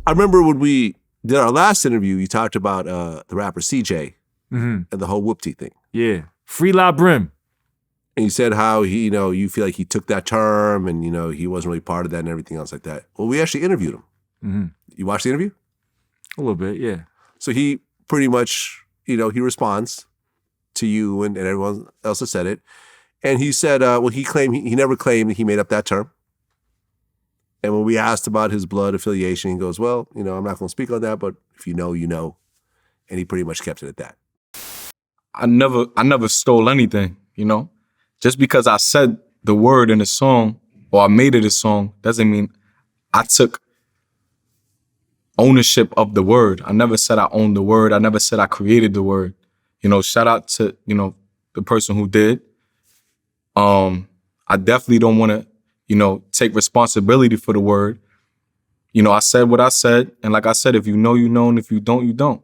I remember when we did our last interview, you talked about the rapper CJ and the whole Whoopty thing. Yeah. Free La Brim. And you said how he, you feel like he took that term and, he wasn't really part of that and everything else like that. Well, we actually interviewed him. You watched the interview? A little bit, yeah. So he pretty much, he responds to you and everyone else that said it. And he said, he never claimed that he made up that term. And when we asked about his blood affiliation, he goes, well, I'm not going to speak on that, but if you know, you know. And he pretty much kept it at that. I never stole anything, Just because I said the word in a song or I made it a song doesn't mean I took ownership of the word. I never said I owned the word. I never said I created the word. Shout out to, the person who did. I definitely don't want to, take responsibility for the word. I said what I said. And like I said, if you know, you know, and if you don't, you don't.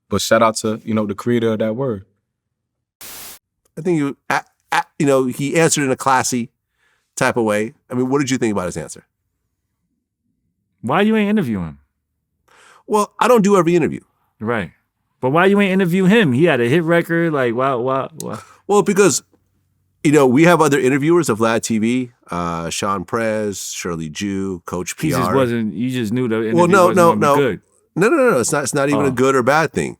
But shout out to, the creator of that word. I think he answered in a classy type of way. I mean, what did you think about his answer? Why you ain't interview him? Well, I don't do every interview. Right. But why you ain't interview him? He had a hit record. Like, why? Well, because, we have other interviewers of Vlad TV, Sean Prez, Shirley Jew, Coach PR. You just knew the interview wasn't good. No. It's not even a good or bad thing.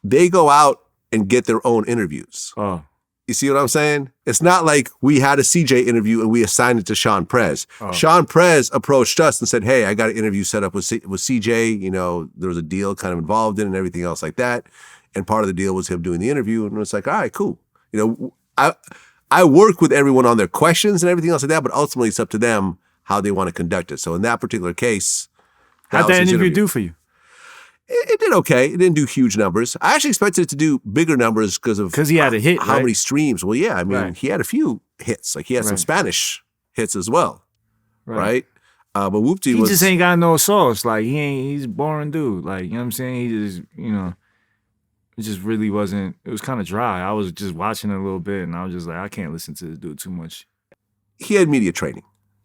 They go out and get their own interviews. Oh. You see what I'm saying? It's not like we had a CJ interview and we assigned it to Sean Prez. Oh. Sean Prez approached us and said, hey, I got an interview set up with CJ. There was a deal kind of involved in and everything else like that. And part of the deal was him doing the interview. And it's like, all right, cool. I work with everyone on their questions and everything else like that, but ultimately it's up to them how they want to conduct it. So in that particular case, how'd that interview do for you? It did okay. It didn't do huge numbers. I actually expected it to do bigger numbers because he had a hit, how many streams. Well, yeah, I mean, right. He had a few hits. Like he had some Spanish hits as well, right? But Whoopty he just ain't got no sauce. Like he's a boring dude. Like, you know what I'm saying? He just, it just really wasn't, it was kind of dry. I was just watching it a little bit and I was just like, I can't listen to this dude too much. He had media training.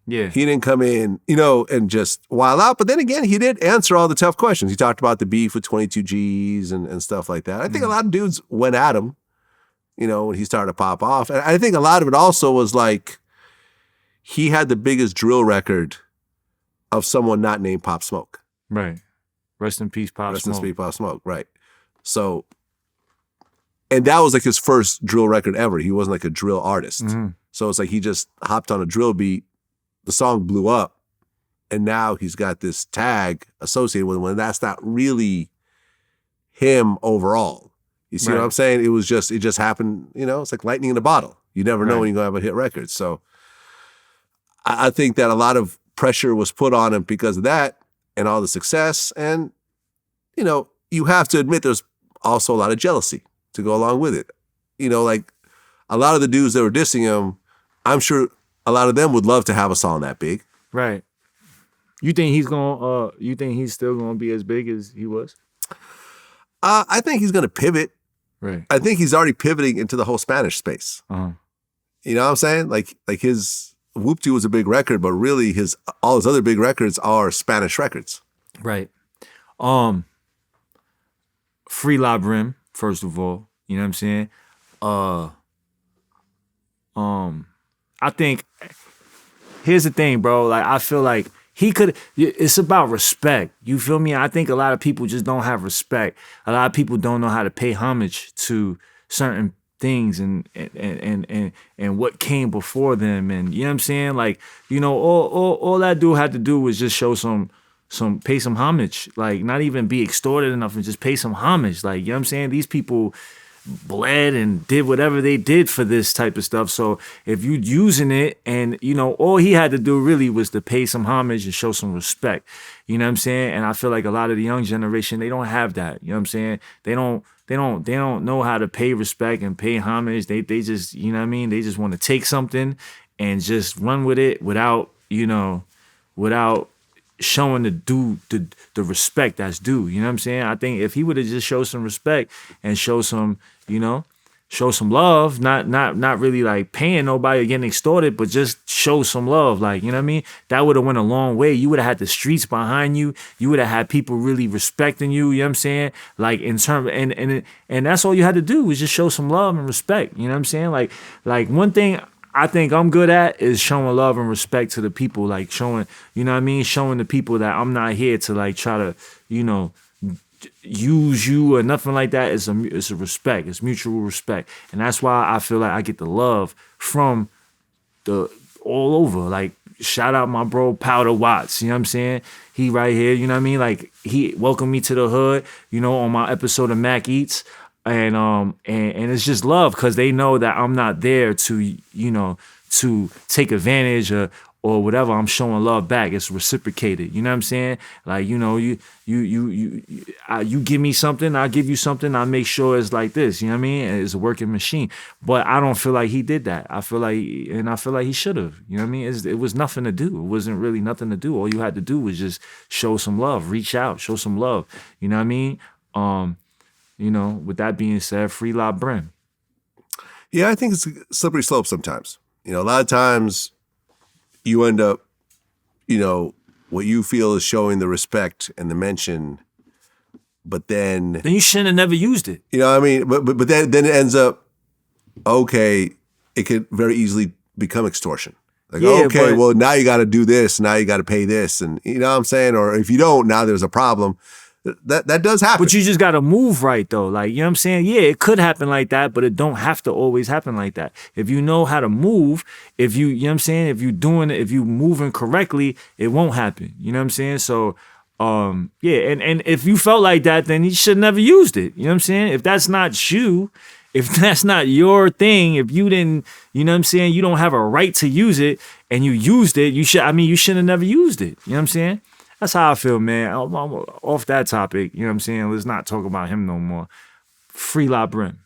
Yeah. He didn't come in, and just wild out. But then again, he did answer all the tough questions. He talked about the beef with 22Gs and stuff like that. I think a lot of dudes went at him, when he started to pop off. And I think a lot of it also was like, he had the biggest drill record of someone not named Pop Smoke. Right. Rest in peace, Pop Smoke. Rest in peace, Pop Smoke, right. So, and that was like his first drill record ever. He wasn't like a drill artist. So it's like he just hopped on a drill beat. The song blew up, and now he's got this tag associated with him, and that's not really him overall. You see what I'm saying? It just happened, it's like lightning in a bottle. You never know when you're going to have a hit record. So I think that a lot of pressure was put on him because of that and all the success. And, you have to admit there's also a lot of jealousy to go along with it. Like a lot of the dudes that were dissing him, I'm sure a lot of them would love to have a song that big. Right. You think he's still gonna be as big as he was? I think he's gonna pivot. Right. I think he's already pivoting into the whole Spanish space. Uh-huh. You know what I'm saying? Like his Whoopty was a big record, but really all his other big records are Spanish records. Right. Free La Brim, first of all. You know what I'm saying? I think, here's the thing, bro. Like, I feel like it's about respect. You feel me? I think a lot of people just don't have respect. A lot of people don't know how to pay homage to certain things and what came before them. And you know what I'm saying? Like, all that dude had to do was just show pay some homage. Like, not even be extorted enough and just pay some homage. Like, you know what I'm saying? These people bled and did whatever they did for this type of stuff. So if you using it and, all he had to do really was to pay some homage and show some respect. You know what I'm saying? And I feel like a lot of the young generation, they don't have that. You know what I'm saying? They don't know how to pay respect and pay homage. They just, you know what I mean? They just want to take something and just run with it without showing the respect that's due. You know what I'm saying? I think if he would have just showed some respect and show some show some love, not really like paying nobody or getting extorted, but just show some love. Like, you know what I mean? That would have went a long way. You would have had the streets behind you. You would have had people really respecting you. You know what I'm saying? Like in terms, and that's all you had to do was just show some love and respect. You know what I'm saying? Like one thing I think I'm good at is showing love and respect to the people, like showing, you know what I mean? Showing the people that I'm not here to like try to, you know, use you or nothing like that. It's a respect. It's mutual respect. And that's why I feel like I get the love from the all over. Like, shout out my bro Powder Watts. You know what I'm saying? He right here, you know what I mean? Like, he welcomed me to the hood, you know, on my episode of Mac Eats. And it's just love because they know that I'm not there to, you know, to take advantage or whatever. I'm showing love back. It's reciprocated. You know what I'm saying? Like, you know, you give me something, I'll give you something. I make sure it's like this. You know what I mean? It's a working machine. But I don't feel like he did that. I feel like he should have. You know what I mean? It was nothing to do. It wasn't really nothing to do. All you had to do was just show some love, reach out, show some love. You know what I mean? You know, with that being said, free La Brim. Yeah, I think it's a slippery slope sometimes. You know, a lot of times you end up, you know, what you feel is showing the respect and the mention, but then you shouldn't have never used it. You know what I mean? But then it ends up, okay, it could very easily become extortion. Like, Yeah, okay, but- well, now you got to do this, now you got to pay this, and you know what I'm saying? Or if you don't, now there's a problem. That does happen. But you just gotta move right though. Like, you know what I'm saying? Yeah, it could happen like that, but it don't have to always happen like that. If you know how to move, if you know what I'm saying, if you doing it, if you moving correctly, it won't happen. You know what I'm saying? So yeah, and if you felt like that, then you should never used it. You know what I'm saying? If that's not you, if that's not your thing, if you didn't, you know what I'm saying, you don't have a right to use it and you used it, you should have never used it. You know what I'm saying? That's how I feel, man. I'm off that topic, you know what I'm saying? Let's not talk about him no more. Free La Brim.